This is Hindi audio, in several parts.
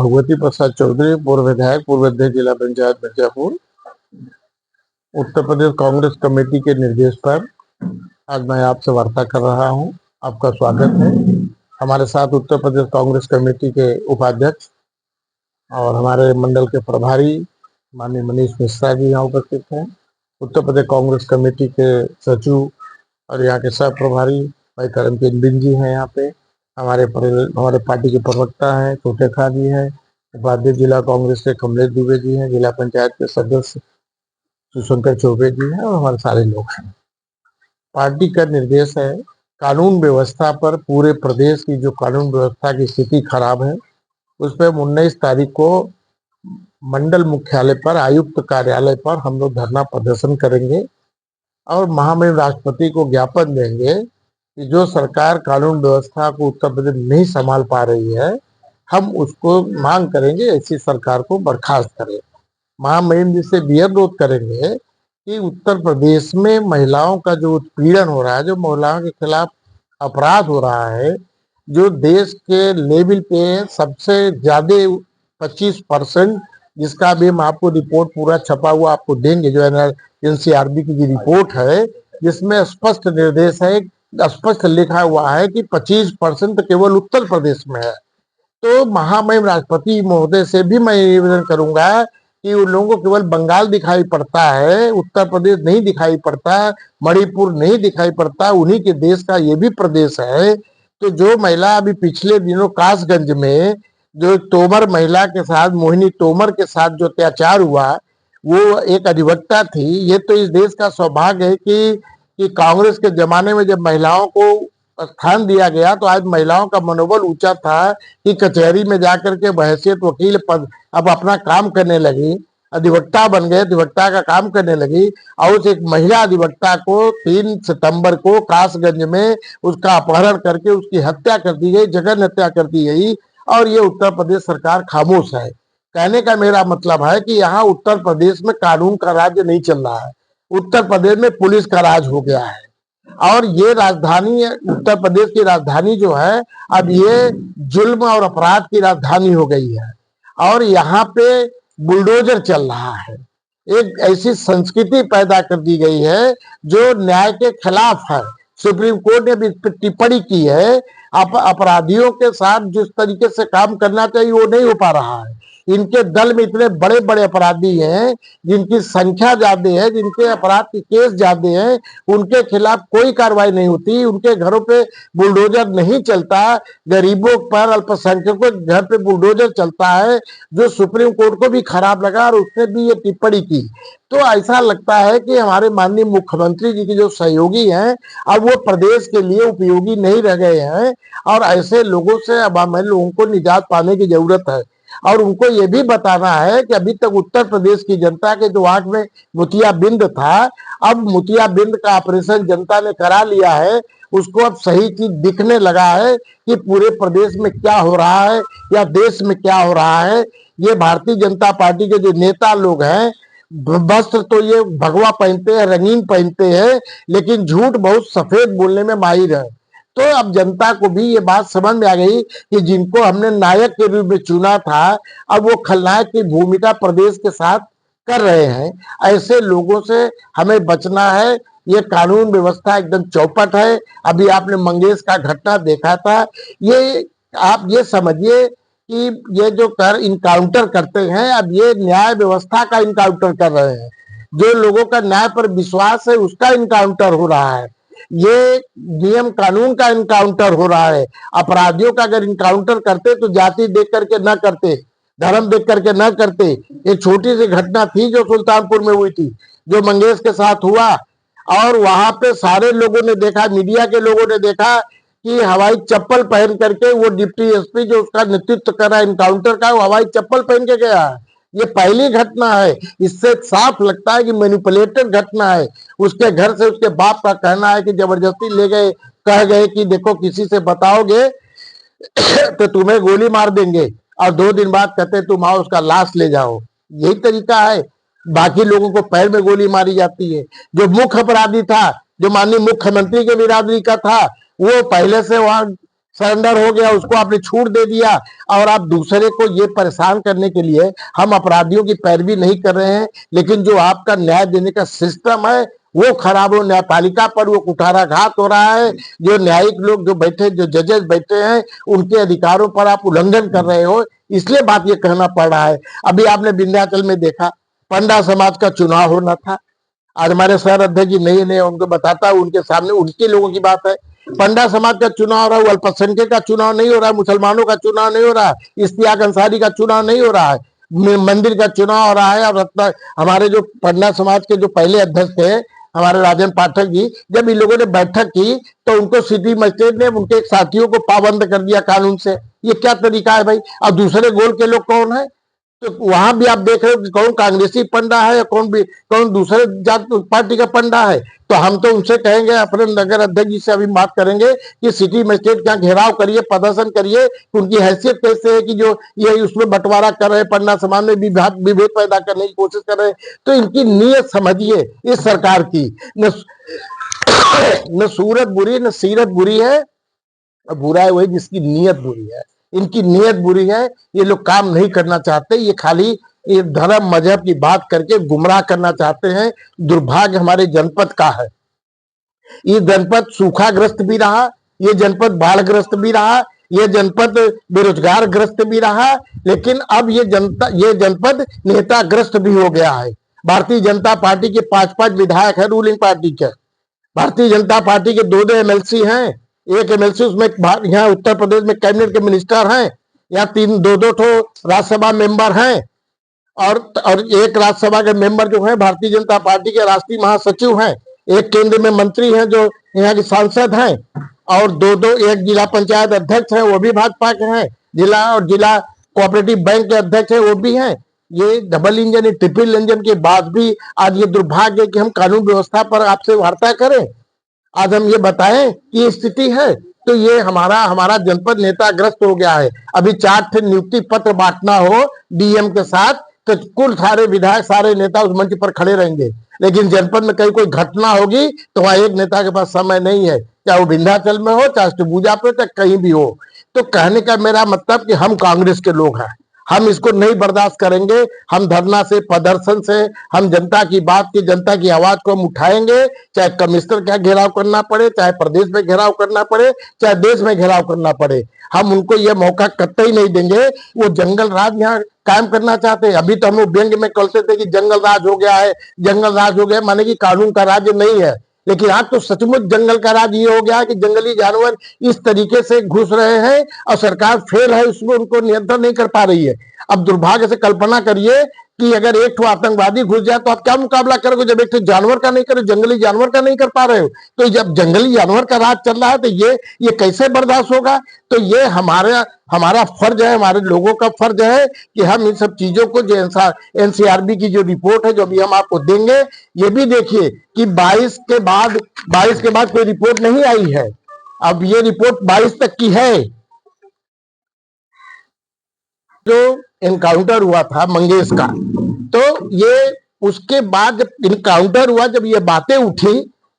भगवती प्रसाद चौधरी, पूर्व विधायक, पूर्व अध्यक्ष जिला पंचायत मिर्जापुर। उत्तर प्रदेश कांग्रेस कमेटी के निर्देश पर आज मैं आपसे वार्ता कर रहा हूं। आपका स्वागत है। हमारे साथ उत्तर प्रदेश कांग्रेस कमेटी के उपाध्यक्ष और हमारे मंडल के प्रभारी माननीय मनीष मिश्रा जी यहाँ उपस्थित हैं। उत्तर प्रदेश कांग्रेस कमेटी के सचिव और यहाँ के सह प्रभारी भाई करमचंद बिन जी हैं यहाँ पे। हमारे पार्टी के प्रवक्ता हैं छोटे खा जी हैं। उपाध्यक्ष जिला कांग्रेस के कमलेश दुबे जी हैं। जिला पंचायत के सदस्य सुशंकर चौबे जी हैं और हमारे सारे लोग हैं। पार्टी का निर्देश है कानून व्यवस्था पर, पूरे प्रदेश की जो कानून व्यवस्था की स्थिति खराब है उस पर 19 तारीख को मंडल मुख्यालय पर, आयुक्त कार्यालय पर हम लोग धरना प्रदर्शन करेंगे और महामहिम राष्ट्रपति को ज्ञापन देंगे कि जो सरकार कानून व्यवस्था को उत्तर प्रदेश नहीं संभाल पा रही है, हम उसको मांग करेंगे ऐसी सरकार को बर्खास्त करें। महामहिम जी से भी अनुरोध करेंगे कि उत्तर प्रदेश में महिलाओं का जो उत्पीड़न हो रहा है, जो महिलाओं के खिलाफ अपराध हो रहा है, जो देश के लेवल पे सबसे ज्यादा 25%, जिसका भी हम आपको रिपोर्ट पूरा छपा हुआ आपको देंगे, जो एनसीआरबी की जो रिपोर्ट है जिसमें स्पष्ट निर्देश है, स्पष्ट लिखा हुआ है कि 25% केवल उत्तर प्रदेश में है। तो महामहिम राष्ट्रपति महोदय से भी मैं निवेदन करूंगा कि उन लोगों को केवल बंगाल दिखाई पड़ता है, उत्तर प्रदेश नहीं दिखाई पड़ता, मणिपुर नहीं दिखाई पड़ता, उन्हीं के देश का ये भी प्रदेश है। तो जो महिला अभी पिछले दिनों कासगंज में जो तोमर महिला के साथ, मोहिनी तोमर के साथ जो अत्याचार हुआ, वो एक अधिवक्ता थी। ये तो इस देश का सौभाग्य है कि कांग्रेस के जमाने में जब महिलाओं को स्थान दिया गया तो आज महिलाओं का मनोबल ऊंचा था कि कचहरी में जाकर के बहैसियत वकील पद अब अपना काम करने लगी, अधिवक्ता बन गए, अधिवक्ता का काम करने लगी। और उस एक महिला अधिवक्ता को 3 सितंबर को कासगंज में उसका अपहरण करके उसकी हत्या कर दी गई, जघन्य हत्या कर दी गई। और ये उत्तर प्रदेश सरकार खामोश है। कहने का मेरा मतलब है कि यहाँ उत्तर प्रदेश में कानून का राज्य नहीं चल रहा है, उत्तर प्रदेश में पुलिस का राज हो गया है। और ये राजधानी, उत्तर प्रदेश की राजधानी जो है, अब ये जुल्म और अपराध की राजधानी हो गई है और यहाँ पे बुलडोजर चल रहा है। एक ऐसी संस्कृति पैदा कर दी गई है जो न्याय के खिलाफ है। सुप्रीम कोर्ट ने भी टिप्पणी की है, अपराधियों के साथ जिस तरीके से काम करना चाहिए वो नहीं हो पा रहा है। इनके दल में इतने बड़े बड़े अपराधी हैं जिनकी संख्या ज्यादा है, जिनके अपराध के केस ज्यादा हैं, उनके खिलाफ कोई कार्रवाई नहीं होती, उनके घरों पे बुलडोजर नहीं चलता, गरीबों पर, अल्पसंख्यकों के घर पे बुलडोजर चलता है, जो सुप्रीम कोर्ट को भी खराब लगा और उसने भी ये टिप्पणी की। तो ऐसा लगता है कि हमारे माननीय मुख्यमंत्री जी के जो सहयोगी हैं अब वो प्रदेश के लिए उपयोगी नहीं रह गए हैं और ऐसे लोगों से अब हम लोगों को निजात पाने की जरूरत है। और उनको ये भी बताना है कि अभी तक उत्तर प्रदेश की जनता के जो आंख में मोतियाबिंद था, अब मोतियाबिंद का ऑपरेशन जनता ने करा लिया है। उसको अब सही चीज दिखने लगा है कि पूरे प्रदेश में क्या हो रहा है या देश में क्या हो रहा है। ये भारतीय जनता पार्टी के जो नेता लोग हैं, वस्त्र तो ये भगवा पहनते हैं, रंगीन पहनते हैं, लेकिन झूठ बहुत सफेद बोलने में माहिर है। तो अब जनता को भी ये बात समझ में आ गई कि जिनको हमने नायक के रूप में चुना था, अब वो खलनायक की भूमिका प्रदेश के साथ कर रहे हैं। ऐसे लोगों से हमें बचना है। ये कानून व्यवस्था एकदम चौपट है। अभी आपने मंगेश का घटना देखा था। ये आप ये समझिए कि ये जो इनकाउंटर करते हैं, अब ये न्याय व्यवस्था का इनकाउंटर कर रहे हैं। जो लोगों का न्याय पर विश्वास है उसका इनकाउंटर हो रहा है। ये नियम कानून का इनकाउंटर हो रहा है। अपराधियों का अगर इनकाउंटर करते तो जाति देख करके न करते, धर्म देख करके न करते। एक छोटी सी घटना थी जो सुल्तानपुर में हुई थी, जो मंगेश के साथ हुआ, और वहां पे सारे लोगों ने देखा, मीडिया के लोगों ने देखा कि हवाई चप्पल पहन करके वो डिप्टी एसपी जो उसका नेतृत्व कर रहा है इनकाउंटर का, वो हवाई चप्पल पहन के गया है। ये पहली घटना है। इससे साफ लगता है कि मैनिपुलेटेड घटना है। उसके घर से उसके बाप का कहना है कि जबरदस्ती ले गए, कह गए कि देखो किसी से बताओगे तो तुम्हें गोली मार देंगे, और 2 दिन बाद कहते तुम आओ उसका लाश ले जाओ। यही तरीका है। बाकी लोगों को पैर में गोली मारी जाती है। जो मुख्य अपराधी था, जो माननीय मुख्यमंत्री के बिरादरी का था, वो पहले से वहां सरेंडर हो गया, उसको आपने छूट दे दिया, और आप दूसरे को ये परेशान करने के लिए हम अपराधियों की पैरवी नहीं कर रहे हैं, लेकिन जो आपका न्याय देने का सिस्टम है वो खराब हो, न्यायपालिका पर वो कुठाराघात हो रहा है। जो न्यायिक लोग जो बैठे, जो जजेस बैठे हैं, उनके अधिकारों पर आप उल्लंघन कर रहे हो, इसलिए बात ये कहना पड़ रहा है। अभी आपने विंध्याचल में देखा, पंडा समाज का चुनाव होना था। आज हमारे शहर अध्यक्ष जी नहीं नहीं उनको बताता हूं, उनके सामने उनके लोगों की बात है। पंडा समाज का चुनाव हो रहा है, अल्पसंख्यक का चुनाव नहीं हो रहा है, मुसलमानों का चुनाव नहीं हो रहा है, इश्तियाक अंसारी का चुनाव नहीं हो रहा है, मंदिर का चुनाव हो रहा है। और हमारे जो पंडा समाज के जो पहले अध्यक्ष थे हमारे राजन पाठक जी, जब इन लोगों ने बैठक की तो उनको सिटी मजिस्ट्रेट ने उनके साथियों को पाबंद कर दिया कानून से। ये क्या तरीका है भाई? और दूसरे गोल के लोग कौन है? तो वहां भी आप देख रहे हो कि कौन कांग्रेसी पंडा है, कौन दूसरे जात पार्टी का पंडा है। तो हम तो उनसे कहेंगे, अपने नगर अध्यक्ष जी से अभी बात करेंगे कि सिटी मजिस्ट्रेट का घेराव करिए, प्रदर्शन करिए, उनकी हैसियत कैसे है कि जो ये उसमें बंटवारा कर रहे, पंडा समाज में विभेद पैदा करने की कोशिश कर रहे हैं। तो इनकी नीयत समझिए इस सरकार की। न सूरत बुरी न सीरत बुरी है, बुरा है वही जिसकी नीयत बुरी है। इनकी नीयत बुरी है, ये लोग काम नहीं करना चाहते, ये खाली ये धर्म मजहब की बात करके गुमराह करना चाहते हैं। दुर्भाग्य हमारे जनपद का है। ये जनपद सूखाग्रस्त भी रहा, ये जनपद बाढ़ग्रस्त भी रहा, ये जनपद बेरोजगार ग्रस्त भी रहा, लेकिन अब ये जनपद नेताग्रस्त भी हो गया है। भारतीय जनता पार्टी के 5-5 विधायक है रूलिंग पार्टी के। भारतीय जनता पार्टी के 2-2 एमएलसी हैं, एक एमएलसी उसमें यहाँ उत्तर प्रदेश में कैबिनेट के मिनिस्टर हैं, यहाँ 3-2 ठो राज्यसभा मेंबर हैं, और एक राज्यसभा के मेंबर जो है भारतीय जनता पार्टी के राष्ट्रीय महासचिव हैं, एक केंद्र में मंत्री हैं जो यहाँ के सांसद हैं, और 2-2 एक जिला पंचायत अध्यक्ष है वो भी भाजपा के हैं, जिला कोऑपरेटिव बैंक के अध्यक्ष है वो भी हैं। ये डबल इंजन, ट्रिपल इंजन के बाद भी आज ये दुर्भाग्य है कि हम कानून व्यवस्था पर आपसे वार्ता करें, आज हम ये बताएं कि ये स्थिति है। तो ये हमारा जनपद नेताग्रस्त हो गया है। अभी 4 नियुक्ति पत्र बांटना हो डीएम के साथ तो कुल सारे विधायक, सारे नेता उस मंच पर खड़े रहेंगे, लेकिन जनपद में कहीं कोई घटना होगी तो वहां एक नेता के पास समय नहीं है, चाहे वो विंध्याचल में हो, चाहे अष्टभुजा पे, चाहे कहीं भी हो। तो कहने का मेरा मतलब कि हम कांग्रेस के लोग हैं, हम इसको नहीं बर्दाश्त करेंगे। हम धरना से, प्रदर्शन से, हम जनता की बात की, जनता की आवाज को हम उठाएंगे, चाहे कमिश्नर का घेराव करना पड़े, चाहे प्रदेश में घेराव करना पड़े, चाहे देश में घेराव करना पड़े, हम उनको ये मौका कतई नहीं देंगे। वो जंगल राज यहाँ कायम करना चाहते हैं। अभी तो हम लोग व्यंग में कहते थे कि जंगल राज हो गया है, जंगल राज हो गया, माने कि कानून का राज्य नहीं है, लेकिन आज तो सचमुच जंगल का राज ये हो गया है कि जंगली जानवर इस तरीके से घुस रहे हैं और सरकार फेल है, उसमें उनको नियंत्रण नहीं कर पा रही है। अब दुर्भाग्य से कल्पना करिए कि अगर एक ठो आतंकवादी घुस जाए तो आप क्या मुकाबला करोगे? जब एक ठो जानवर का नहीं करो, जंगली जानवर का नहीं कर पा रहे हो, तो जब जंगली जानवर का राज चल रहा है तो ये कैसे बर्दाश्त होगा? तो ये हमारा फर्ज है, हमारे लोगों का फर्ज है कि हम इन सब चीजों को, जो एनसीआरबी की जो रिपोर्ट है जो अभी हम आपको देंगे, ये भी देखिए कि 22 के बाद कोई रिपोर्ट नहीं आई है। अब ये रिपोर्ट 22 तक की है। जो एनकाउंटर हुआ था मंगेश का, तो ये उसके बाद जब इनकाउंटर हुआ, जब ये बातें उठी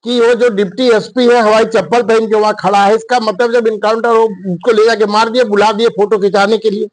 कि वो जो डिप्टी एसपी है हवाई चप्पल पहन के वहां खड़ा है, इसका मतलब जब इनकाउंटर हो उसको ले जाके मार दिए, बुला दिए फोटो खिंचाने के लिए।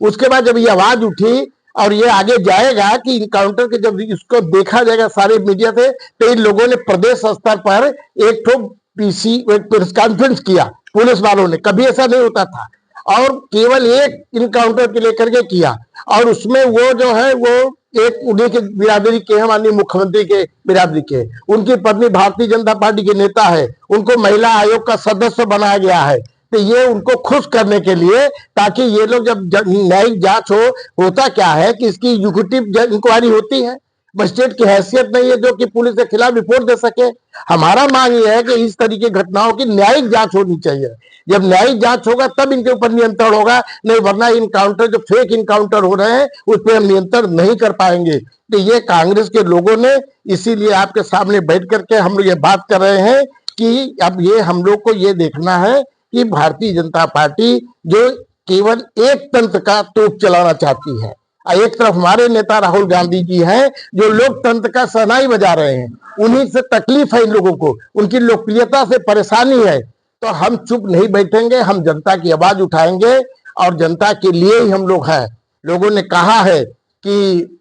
उसके बाद जब ये आवाज उठी और ये आगे जाएगा कि इनकाउंटर के जब इसको देखा जाएगा सारे मीडिया से, तो इन लोगों ने प्रदेश स्तर पर एक ठो प्रेस कॉन्फ्रेंस किया पुलिस वालों ने, कभी ऐसा नहीं होता था, और केवल एक इनकाउंटर के लेकर के किया। और उसमें वो जो है वो एक उन्हीं के बिरादरी के हैं, माननीय मुख्यमंत्री के बिरादरी के, उनकी पत्नी भारतीय जनता पार्टी के नेता है, उनको महिला आयोग का सदस्य बनाया गया है। तो ये उनको खुश करने के लिए, ताकि ये लोग जब न्यायिक जांच होता क्या है कि इसकी एग्जीक्यूटिव इंक्वायरी होती है, मजिस्ट्रेट की हैसियत नहीं है जो कि पुलिस के खिलाफ रिपोर्ट दे सके। हमारा मांग यह है कि इस तरीके घटनाओं की न्यायिक जांच होनी चाहिए। जब न्यायिक जांच होगा तब इनके ऊपर नियंत्रण होगा, नहीं वरना इनकाउंटर जो फेक इनकाउंटर हो रहे हैं उस पर हम नियंत्रण नहीं कर पाएंगे। तो ये कांग्रेस के लोगों ने, इसीलिए आपके सामने बैठ करके हम लोग ये बात कर रहे हैं कि अब ये हम लोग को ये देखना है कि भारतीय जनता पार्टी जो केवल एक तंत्र का तोप चलाना चाहती है, एक तरफ हमारे नेता राहुल गांधी जी हैं जो लोकतंत्र का शहनाई बजा रहे हैं, उन्हीं से तकलीफ है इन लोगों को, उनकी लोकप्रियता से परेशानी है। तो हम चुप नहीं बैठेंगे, हम जनता की आवाज उठाएंगे और जनता के लिए ही हम लोग हैं। लोगों ने कहा है कि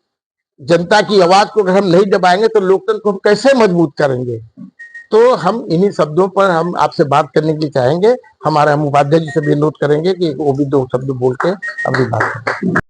जनता की आवाज को अगर हम नहीं दबाएंगे तो लोकतंत्र को हम कैसे मजबूत करेंगे। तो हम इन्हीं शब्दों पर हम आपसे बात करने के लिए चाहेंगे। हम उपाध्याय जी से भी अनुरोध करेंगे कि वो भी 2 शब्द बोल के अपनी बात करें।